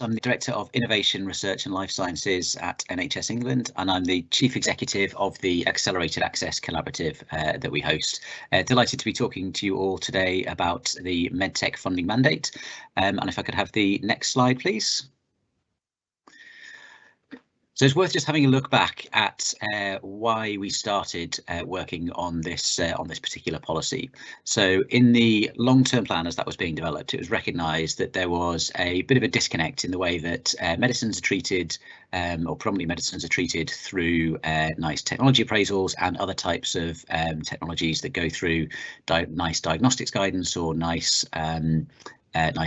I'm the Director of Innovation, Research and Life Sciences at NHS England, and I'm the Chief Executive of the Accelerated Access Collaborative that we host. Delighted to be talking to you all today about the MedTech funding mandate. And if I could have the next slide, please. So it's worth just having a look back at why we started working on this particular policy. So in the long-term plan, as that was being developed, it was recognised that there was a bit of a disconnect in the way that medicines are treated, or predominantly medicines are treated through NICE technology appraisals and other types of technologies that go through NICE diagnostics guidance or NICE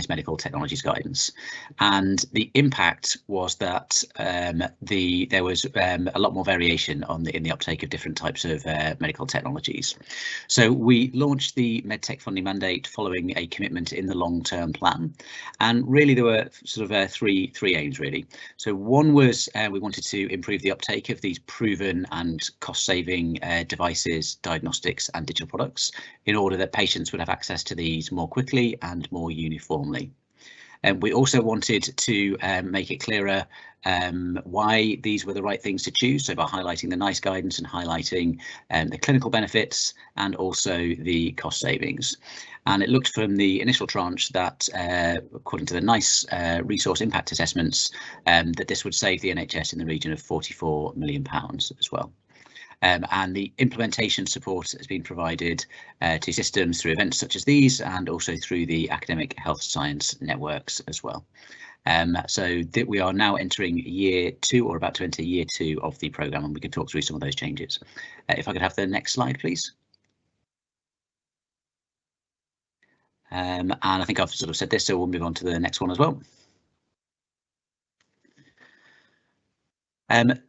medical technologies guidance. And the impact was that there was a lot more variation in the uptake of different types of medical technologies. So we launched the MedTech funding mandate following a commitment in the long-term plan, and really there were sort of three aims really. So one was we wanted to improve the uptake of these proven and cost-saving devices, diagnostics and digital products in order that patients would have access to these more quickly and more uniformly. And we also wanted to make it clearer why these were the right things to choose, so by highlighting the NICE guidance and highlighting the clinical benefits and also the cost savings. And it looked from the initial tranche that, according to the NICE resource impact assessments, that this would save the NHS in the region of £44 million as well. And the implementation support has been provided to systems through events such as these and also through the academic health science networks as well. So that we are now entering year 2, or about to enter year 2 of the programme, and we can talk through some of those changes. If I could have the next slide, please. And I think I've sort of said this, so we'll move on to the next one as well.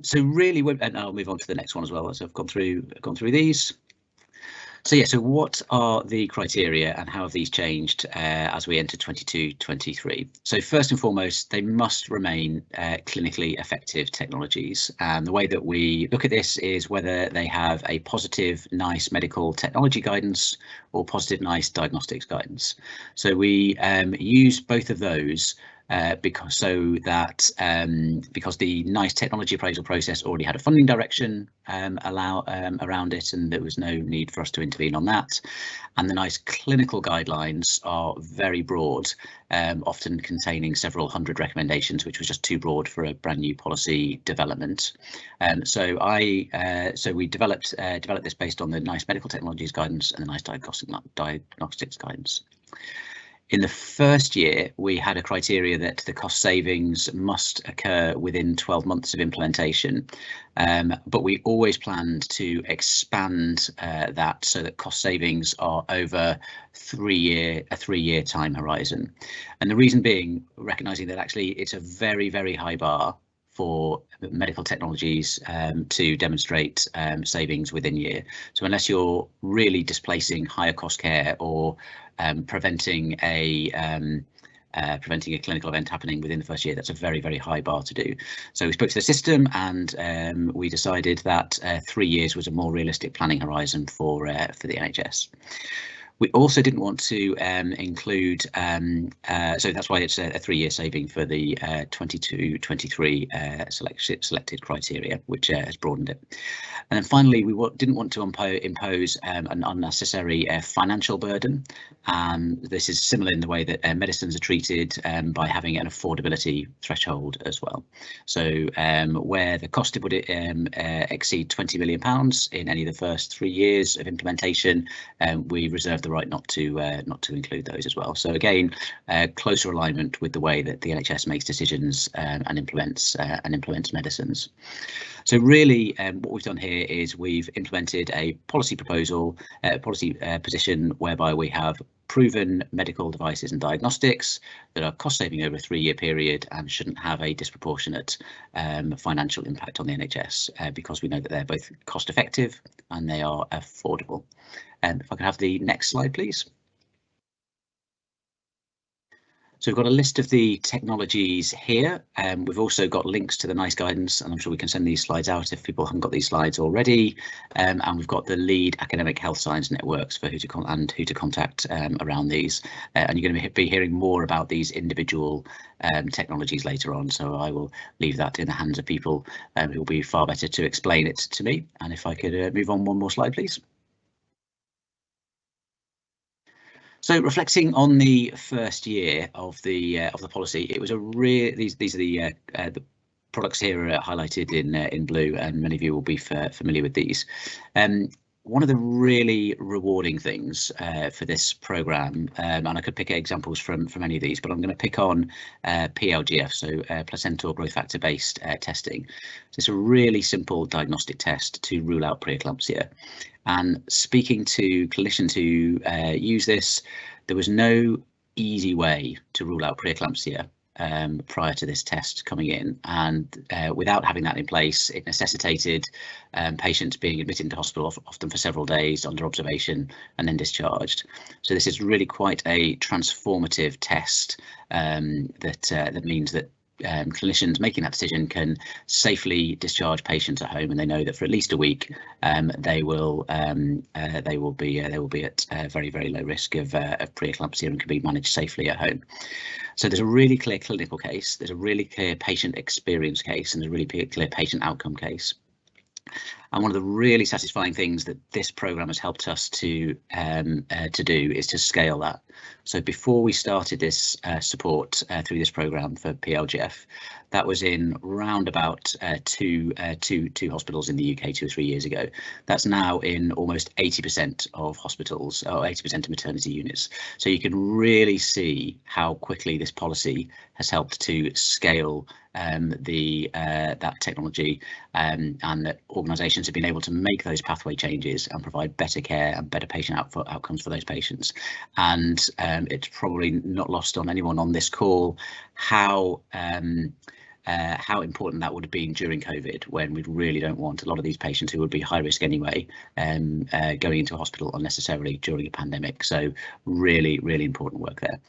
So really, and I'll move on to the next one as well, as I've gone through these. So yeah, so what are the criteria and how have these changed as we enter 22-23? So first and foremost, they must remain clinically effective technologies. And the way that we look at this is whether they have a positive NICE medical technology guidance or positive NICE diagnostics guidance. So we use both of those because the NICE technology appraisal process already had a funding direction around it, and there was no need for us to intervene on that. And the NICE clinical guidelines are very broad, often containing several hundred recommendations, which was just too broad for a brand new policy development. So we developed this based on the NICE medical technologies guidance and the NICE diagnostics guidance. In the first year, we had a criteria that the cost savings must occur within 12 months of implementation, but we always planned to expand that so that cost savings are over a 3-year time horizon. And the reason being, recognising that actually it's a very, very high bar for medical technologies to demonstrate savings within a year. So unless you're really displacing higher cost care or preventing a clinical event happening within the first year, that's a very, very high bar to do. So we spoke to the system and we decided that 3 years was a more realistic planning horizon for the NHS. We also didn't want to include, so that's why it's a 3-year saving for the 22-23 selected criteria, which has broadened it. And then finally, we didn't want to impose an unnecessary financial burden. This is similar in the way that medicines are treated by having an affordability threshold as well. So where the cost would exceed £20 million in any of the first 3 years of implementation, we reserve the right not to include those as well. So again, closer alignment with the way that the NHS makes decisions and implements medicines. So really, what we've done here is we've implemented a policy proposal, position whereby we have proven medical devices and diagnostics that are cost saving over a 3-year period and shouldn't have a disproportionate financial impact on the NHS because we know that they're both cost effective and they are affordable. If I can have the next slide, please. So we've got a list of the technologies here. We've also got links to the NICE guidance, and I'm sure we can send these slides out if people haven't got these slides already. And we've got the lead academic health science networks for who to contact around these. And you're going to be hearing more about these individual technologies later on. So I will leave that in the hands of people who will be far better to explain it to me. And if I could move on one more slide, please. So reflecting on the first year of the policy, it was a these are the products here are highlighted in blue, and many of you will be familiar with these. One of the really rewarding things for this programme, and I could pick examples from any of these, but I'm going to pick on PLGF, so placental growth factor based testing. So it's a really simple diagnostic test to rule out preeclampsia. And speaking to clinicians who use this, there was no easy way to rule out preeclampsia prior to this test coming in, and without having that in place, it necessitated patients being admitted into hospital often for several days under observation and then discharged. So this is really quite a transformative test that means that clinicians making that decision can safely discharge patients at home, and they know that for at least a week they will be at very, very low risk of preeclampsia and can be managed safely at home. So there's a really clear clinical case, there's a really clear patient experience case, and there's a really clear patient outcome case. And one of the really satisfying things that this programme has helped us to do is to scale that. So before we started this support through this programme for PLGF, that was in round about two hospitals in the UK 2 or 3 years ago. That's now in almost 80% of hospitals, or 80% of maternity units. So you can really see how quickly this policy has helped to scale that technology, and that organisations have been able to make those pathway changes and provide better care and better patient outcomes for those patients. And it's probably not lost on anyone on this call how important that would have been during COVID, when we really don't want a lot of these patients who would be high risk anyway going into hospital unnecessarily during a pandemic. So really, really important work there.